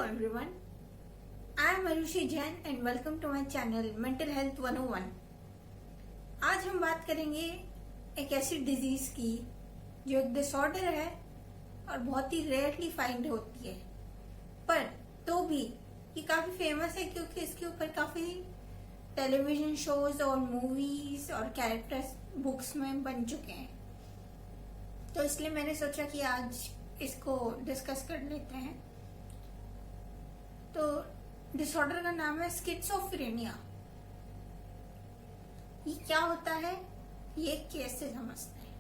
everyone. I am Arushi Jain and welcome to my channel Mental Health 101. आज हम बात करेंगे एक ऐसी डिजीज की जो एक डिसऑर्डर है और बहुत ही रेयरली फाइंड होती है, पर तो भी ये काफी फेमस है क्योंकि इसके ऊपर काफी टेलीविजन शोज और मूवीज और कैरेक्टर्स बुक्स में बन चुके हैं। तो इसलिए मैंने सोचा कि आज इसको डिस्कस कर लेते हैं। तो डिसऑर्डर का नाम है स्किज़ोफ्रेनिया। ये क्या होता है ये कैसे समझते हैं।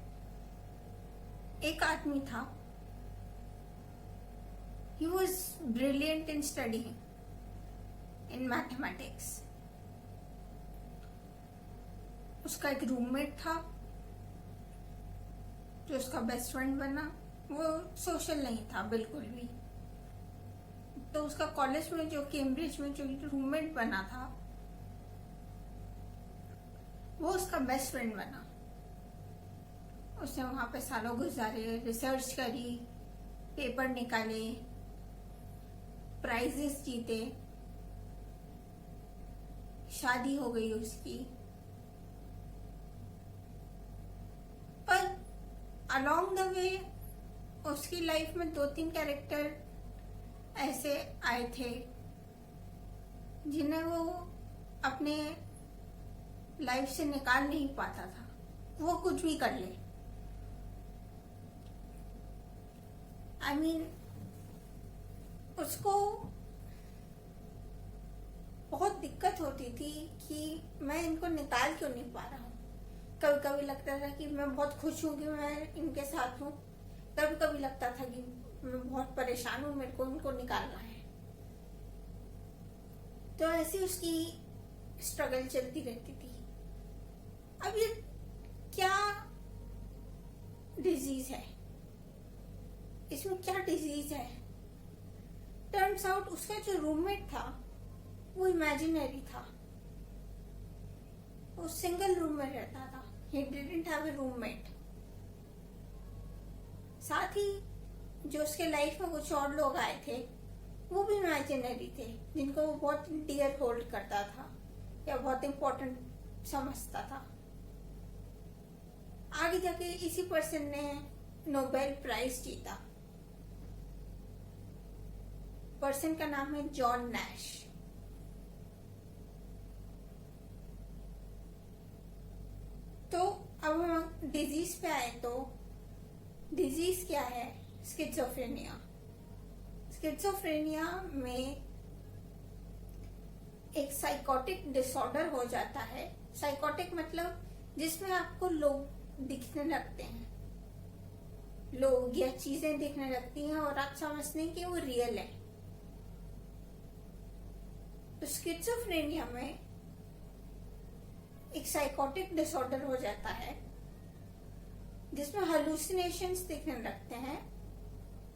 एक आदमी था, he was brilliant in studying in mathematics। उसका एक रूममेट था जो उसका बेस्ट फ्रेंड बना। वो सोशल नहीं था बिल्कुल भी, तो उसका कॉलेज में जो कैम्ब्रिज में जो रूममेट बना था वो उसका बेस्ट फ्रेंड बना। उसने वहां पे सालों गुजारे, रिसर्च करी, पेपर निकाले, प्राइजेस जीते, शादी हो गई उसकी। पर अलोंग द वे उसकी लाइफ में 2-3 कैरेक्टर ऐसे आए थे जिन्हें वो अपने लाइफ से निकाल नहीं पाता था, वो कुछ भी कर ले। I mean, उसको बहुत दिक्कत होती थी कि मैं इनको निकाल क्यों नहीं पा रहा हूँ। कभी कभी लगता था कि मैं बहुत खुश हूँ कि मैं इनके साथ हूँ, कभी कभी लगता था कि मैं बहुत परेशान हूँ, मेरे को इनको निकालना है। तो ऐसी उसकी स्ट्रगल चलती रहती थी। अब ये क्या डिजीज है, इसमें क्या डिजीज है? टर्न्स आउट उसका जो रूममेट था वो इमेजिनरी था। वो सिंगल रूम में रहता था। He didn't have a roommate. साथ ही जो उसके लाइफ में कुछ और लोग आए थे वो भी इमेजिनरी थे, जिनको वो बहुत डियर होल्ड करता था या बहुत इम्पोर्टेंट समझता था। आगे जाके इसी पर्सन ने नोबेल प्राइज जीता। पर्सन का नाम है जॉन नैश। तो अब हम डिजीज पे आए तो डिजीज क्या है? स्किज़ोफ्रेनिया। स्किज़ोफ्रेनिया में एक साइकोटिक डिसऑर्डर हो जाता है। साइकोटिक मतलब जिसमें आपको लोग दिखने लगते हैं, लोग या चीजें दिखने लगती हैं और आप समझते हैं कि वो रियल है। तो स्किज़ोफ्रेनिया में एक साइकोटिक डिसऑर्डर हो जाता है जिसमें हालुसिनेशंस दिखने लगते हैं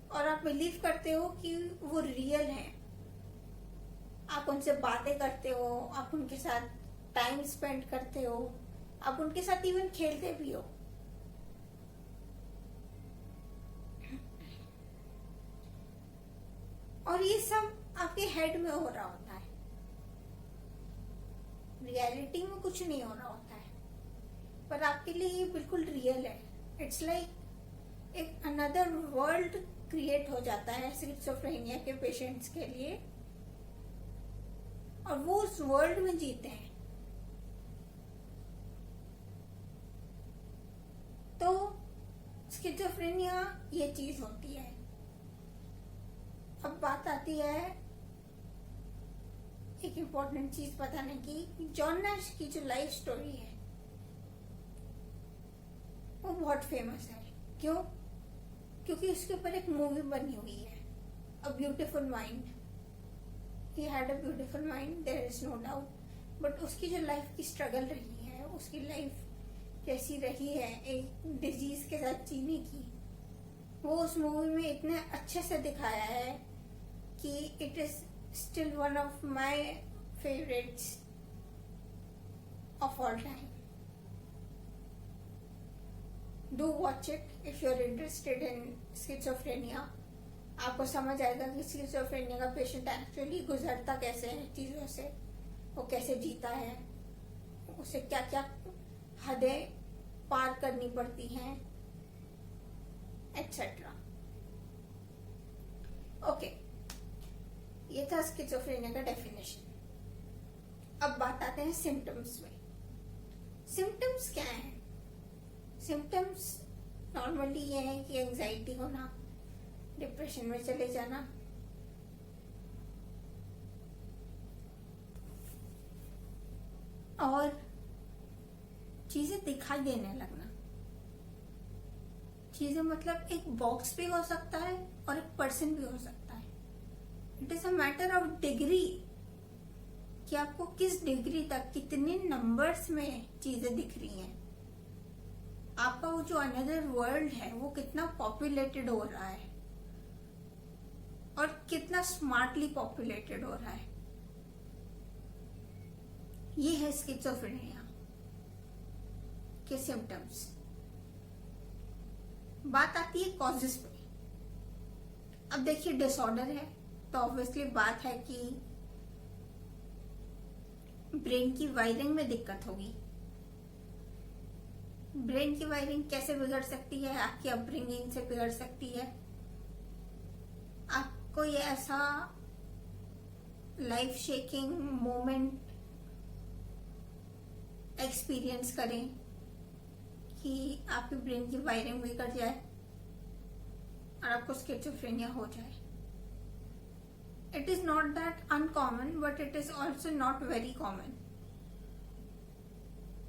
और आप बिलीव करते हो कि वो रियल हैं। आप उनसे बातें करते हो, आप उनके साथ टाइम स्पेंड करते हो, आप उनके साथ इवन खेलते भी हो। और ये सब आपके हेड में हो रहा होता है, रियलिटी में कुछ नहीं हो रहा होता है, पर आपके लिए ये बिल्कुल रियल है। इट्स लाइक एक अनदर वर्ल्ड क्रिएट हो जाता है स्किज़ोफ्रेनिया के पेशेंट्स के लिए, और वो उस वर्ल्ड में जीते हैं। तो स्किज़ोफ्रेनिया ये चीज होती है। अब बात आती है एक इम्पोर्टेंट चीज बताने की। जॉन नैश की जो लाइफ स्टोरी है वो बहुत फेमस है। क्यों? क्योंकि उसके ऊपर एक मूवी बनी हुई है, a beautiful mind. He had a beautiful mind, there is no doubt. But उसकी जो लाइफ की स्ट्रगल रही है, उसकी लाइफ कैसी रही है एक डिजीज के साथ जीने की, वो उस मूवी में इतने अच्छे से दिखाया है कि it is still one of my favourites of all time. Do watch it if you're interested in schizophrenia. आपको समझ आएगा कि स्किज़ोफ्रेनिया का पेशेंट एक्चुअली गुजरता कैसे है चीजों से, वो कैसे जीता है, उसे क्या क्या हदें पार करनी पड़ती हैं, एटसेट्रा। ओके, ये था स्किज़ोफ्रेनिया का डेफिनेशन। अब बात आते हैं सिम्टम्स में। सिम्टम्स क्या हैं? सिम्टम्स नॉर्मली ये है कि एंजाइटी होना, डिप्रेशन में चले जाना, और चीजें दिखाई देने लगना। चीजें मतलब एक बॉक्स भी हो सकता है और एक पर्सन भी हो सकता है। It is a matter of degree कि आपको किस डिग्री तक कितने नंबर्स में चीजें दिख रही हैं। आपका वो जो अनदर वर्ल्ड है वो कितना पॉपुलेटेड हो रहा है और कितना स्मार्टली पॉपुलेटेड हो रहा है। ये है स्किज़ोफ्रेनिया के सिम्टम्स। बात आती है कॉजेस पे। अब देखिए, डिसऑर्डर है तो ऑब्वियसली बात है कि ब्रेन की वायरिंग में दिक्कत होगी। ब्रेन की वायरिंग कैसे बिगड़ सकती है? आपकी अपब्रिंगिंग से बिगड़ सकती है। आप कोई ऐसा लाइफ शेकिंग मोमेंट एक्सपीरियंस करें कि आपकी ब्रेन की वायरिंग बिगड़ जाए और आपको स्किज़ोफ्रेनिया हो जाए। It is not that uncommon, but it is also not very common.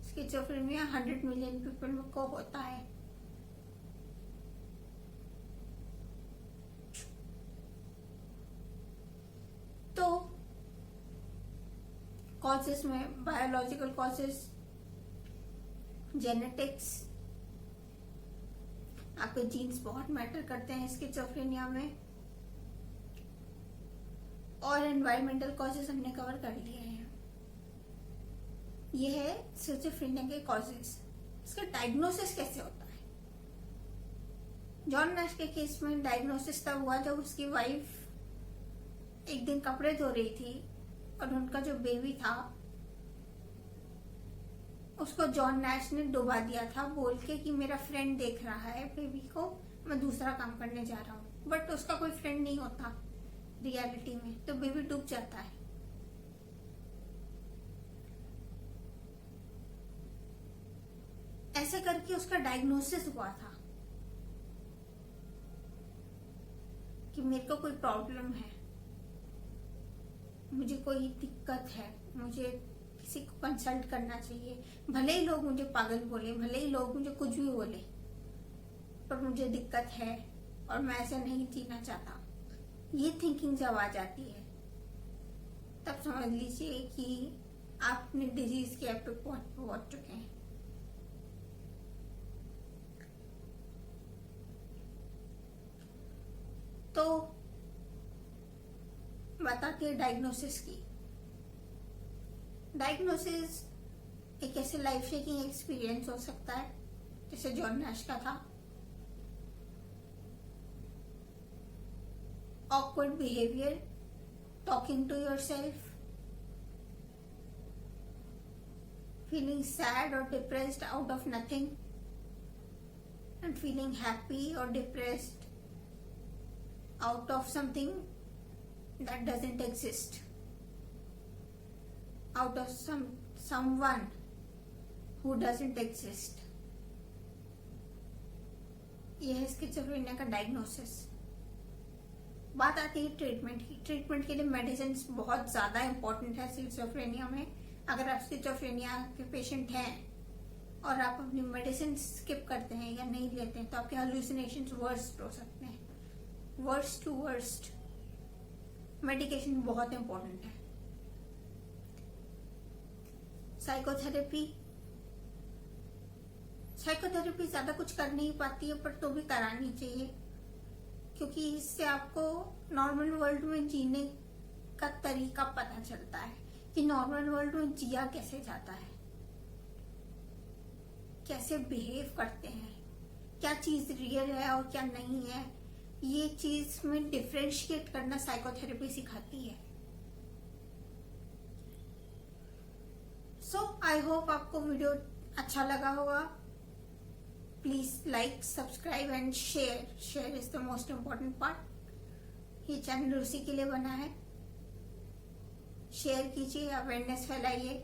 Schizophrenia 100 million people को होता है। तो कॉजेस में बायोलॉजिकल कॉजेस, जेनेटिक्स, आपके जीन्स बहुत मैटर करते हैं स्किज़ोफ्रेनिया में, और एनवायरमेंटल कॉजेस हमने कवर कर लिए हैं। ये है स्किज़ोफ्रेनिया के कॉजेस। इसका डायग्नोसिस कैसे होता है? जॉन नैश के केस में डायग्नोसिस तब हुआ जब उसकी वाइफ एक दिन कपड़े धो रही थी और उनका जो बेबी था उसको जॉन नैश ने डुबा दिया था, बोल के कि मेरा फ्रेंड देख रहा है बेबी को, मैं दूसरा काम करने जा रहा हूँ। बट उसका कोई फ्रेंड नहीं होता रियलिटी में, तो बेबी डूब जाता है। ऐसे करके उसका डायग्नोसिस हुआ था कि मेरे को कोई प्रॉब्लम है, मुझे कोई दिक्कत है, मुझे किसी को कंसल्ट करना चाहिए। भले ही लोग मुझे पागल बोले, भले ही लोग मुझे कुछ भी बोले, पर मुझे दिक्कत है और मैं ऐसे नहीं जीना चाहता। ये थिंकिंग जब आ जाती है तब समझ लीजिए कि आप अपने डिजीज के एपिक पॉइंट पर पहुंच चुके हैं। तो बताती है डायग्नोसिस की। डायग्नोसिस एक ऐसे लाइफ शेकिंग एक्सपीरियंस हो सकता है जैसे जॉन नैश का था। awkward behavior, talking to yourself, feeling sad or depressed out of nothing, and feeling happy or depressed out of something that doesn't exist, out of someone who doesn't exist. ये है schizophrenia का diagnosis. बात आती है treatment की। Treatment के लिए medicine बहुत ज्यादा इंपॉर्टेंट है स्किज़ोफ्रेनिया में। अगर आप स्किज़ोफ्रेनिया के पेशेंट हैं और आप अपनी मेडिसिन स्किप करते हैं या नहीं लेते हैं तो आपके हालुसिनेशंस वर्स्ट हो सकते हैं, वर्स्ट टू वर्स्ट। मेडिकेशन बहुत इंपॉर्टेंट है। साइकोथेरेपी ज्यादा कुछ कर नहीं पाती है, पर तो भी करानी चाहिए, क्योंकि इससे आपको नॉर्मल वर्ल्ड में जीने का तरीका पता चलता है कि नॉर्मल वर्ल्ड में जिया कैसे जाता है, कैसे बिहेव करते हैं, क्या चीज रियल है और क्या नहीं है, ये चीज में डिफरेंशिएट करना साइकोथेरेपी सिखाती है। सो आई होप आपको वीडियो अच्छा लगा होगा। Please like, subscribe and share. Share is the most important part. ये चैनल उसी के लिए बना है। शेयर कीजिए, अवेयरनेस फैलाइए।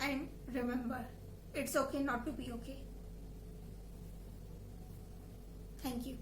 And remember, it's okay not to be okay. Thank you.